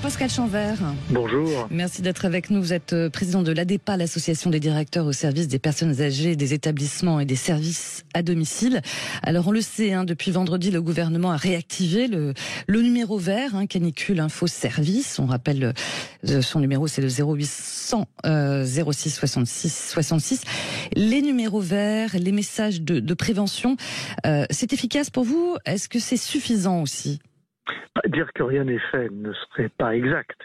Pascal Chanvert. Bonjour. Merci d'être avec nous. Vous êtes président de l'ADEPA, l'association des directeurs au service des personnes âgées, des établissements et des services à domicile. Alors on le sait, depuis vendredi, le gouvernement a réactivé le numéro vert, Canicule Info Service. On rappelle son numéro, c'est le 0800 06 66 66. Les numéros verts, les messages de prévention, c'est efficace pour vous? Est-ce que c'est suffisant aussi? Dire que rien n'est fait ne serait pas exact.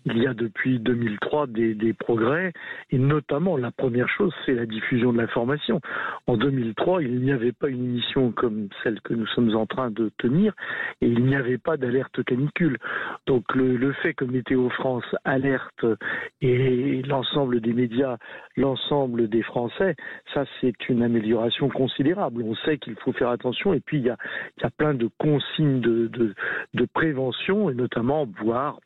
Il y a depuis 2003 des progrès, et notamment la première chose, c'est la diffusion de l'information. En 2003, il n'y avait pas une émission comme celle que nous sommes en train de tenir, et il n'y avait pas d'alerte canicule. Donc le fait que Météo France alerte et l'ensemble des médias, l'ensemble des Français, ça c'est une amélioration considérable. On sait qu'il faut faire attention, et puis il y a plein de consignes de prévention, et notamment boire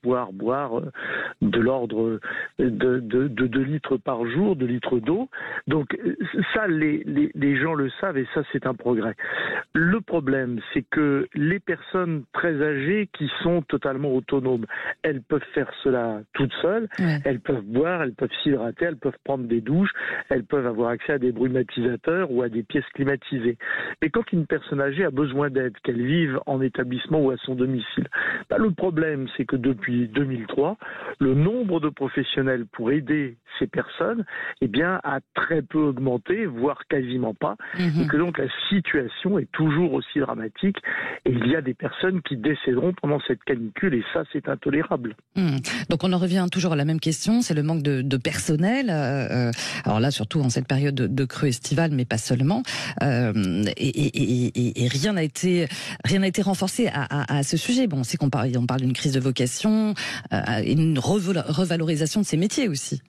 de l'ordre de 2 litres par jour, 2 litres d'eau. Donc ça, les gens le savent, et ça c'est un progrès. Le problème, c'est que les personnes très âgées qui sont totalement autonomes, elles peuvent faire cela toutes seules, elles peuvent boire, elles peuvent s'hydrater, elles peuvent prendre des douches, elles peuvent avoir accès à des brumatisateurs ou à des pièces climatisées. Mais quand une personne âgée a besoin d'aide, qu'elle vive en établissement ou à son domicile, le problème, c'est que depuis 2003, le nombre de professionnels pour aider ces personnes, a très peu augmenté, voire quasiment pas, et que donc la situation est toujours aussi dramatique, et il y a des personnes qui décéderont pendant cette canicule, et ça, c'est intolérable. Donc on en revient toujours à la même question, c'est le manque de personnel, alors là, surtout en cette période de creux estival, mais pas seulement, et rien n'a été renforcé à ce sujet. Bon, on sait qu'on parle d'une crise de vocation, une revalorisation de ces métiers aussi.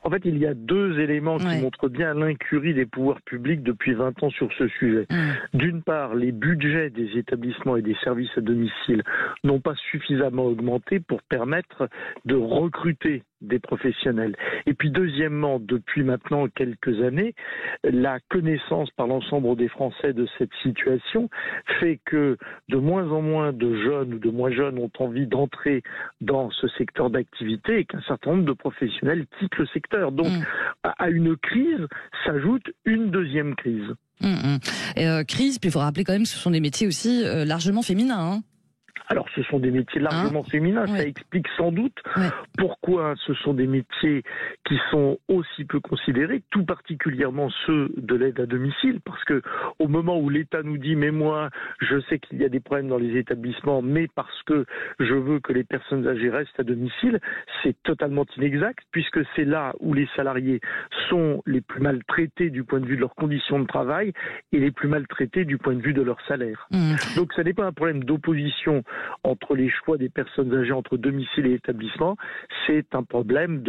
En fait, il y a 2 éléments qui montrent bien l'incurie des pouvoirs publics depuis 20 ans sur ce sujet. D'une part, les budgets des établissements et des services à domicile n'ont pas suffisamment augmenté pour permettre de recruter des professionnels. Et puis deuxièmement, depuis maintenant quelques années, la connaissance par l'ensemble des Français de cette situation fait que de moins en moins de jeunes ou de moins jeunes ont envie d'entrer dans ce secteur d'activité, et qu'un certain nombre de professionnels quittent le secteur. Donc à une crise s'ajoute une deuxième crise. Crise, puis il faut rappeler quand même que ce sont des métiers aussi largement féminins. Alors, ce sont des métiers largement féminins. Ça explique sans doute pourquoi ce sont des métiers qui sont aussi peu considérés, tout particulièrement ceux de l'aide à domicile, parce que au moment où l'État nous dit « mais moi, je sais qu'il y a des problèmes dans les établissements, mais parce que je veux que les personnes âgées restent à domicile », c'est totalement inexact, puisque c'est là où les salariés sont les plus maltraités du point de vue de leurs conditions de travail et les plus maltraités du point de vue de leur salaire. Donc, ce n'est pas un problème d'opposition entre les choix des personnes âgées entre domicile et établissement, c'est un problème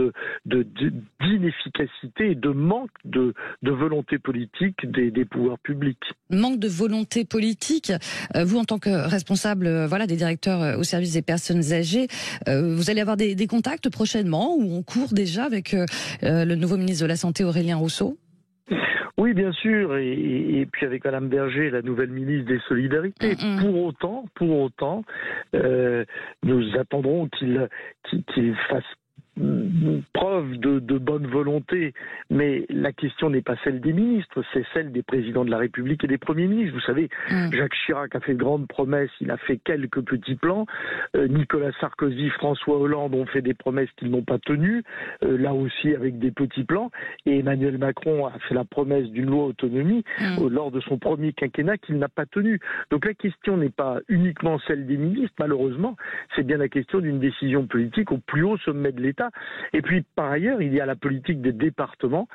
d'inefficacité et de manque de volonté politique des pouvoirs publics. Manque de volonté politique. Vous, en tant que responsable des directeurs au service des personnes âgées, vous allez avoir des contacts prochainement ou en cours déjà avec le nouveau ministre de la Santé, Aurélien Rousseau? Oui, bien sûr, et puis avec Madame Berger, la nouvelle ministre des Solidarités. Pour autant, nous attendrons qu'il fasse preuve de bonne volonté, mais la question n'est pas celle des ministres, c'est celle des présidents de la République et des premiers ministres. Vous savez, Jacques Chirac a fait de grandes promesses, il a fait quelques petits plans. Nicolas Sarkozy, François Hollande ont fait des promesses qu'ils n'ont pas tenues, là aussi avec des petits plans. Et Emmanuel Macron a fait la promesse d'une loi autonomie lors de son premier quinquennat qu'il n'a pas tenue. Donc la question n'est pas uniquement celle des ministres, malheureusement, c'est bien la question d'une décision politique au plus haut sommet de l'État. Et puis, par ailleurs, il y a la politique des départements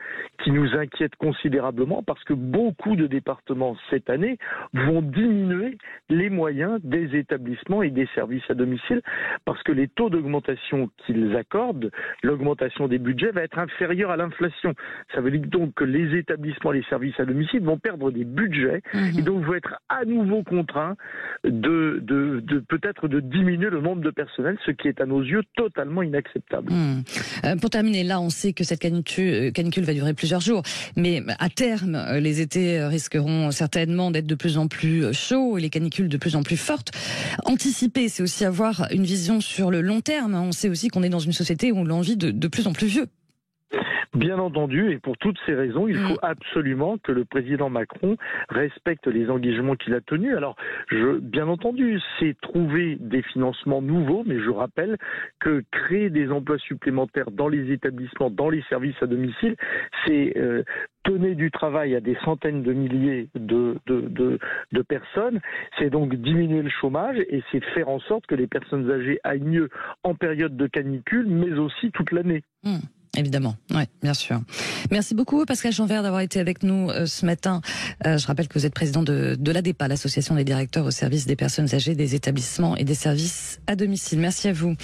qui nous inquiète considérablement, parce que beaucoup de départements, cette année, vont diminuer les moyens des établissements et des services à domicile, parce que les taux d'augmentation qu'ils accordent, l'augmentation des budgets, va être inférieure à l'inflation. Ça veut dire donc que les établissements et les services à domicile vont perdre des budgets, et donc vont être à nouveau contraints peut-être de diminuer le nombre de personnel, ce qui est à nos yeux totalement inacceptable. Pour terminer, là, on sait que cette canicule va durer plusieurs jours, mais à terme, les étés risqueront certainement d'être de plus en plus chauds et les canicules de plus en plus fortes. Anticiper, c'est aussi avoir une vision sur le long terme. On sait aussi qu'on est dans une société où on l'envie de plus en plus vieux. Bien entendu, et pour toutes ces raisons, il faut absolument que le président Macron respecte les engagements qu'il a tenus. Alors, bien entendu, c'est trouver des financements nouveaux, mais je rappelle que créer des emplois supplémentaires dans les établissements, dans les services à domicile, c'est donner du travail à des centaines de milliers de personnes, c'est donc diminuer le chômage et c'est faire en sorte que les personnes âgées aillent mieux en période de canicule, mais aussi toute l'année. Évidemment, oui, bien sûr. Merci beaucoup Pascal Janvert d'avoir été avec nous ce matin. Je rappelle que vous êtes président de l'ADEPA, l'association des directeurs au service des personnes âgées, des établissements et des services à domicile. Merci à vous.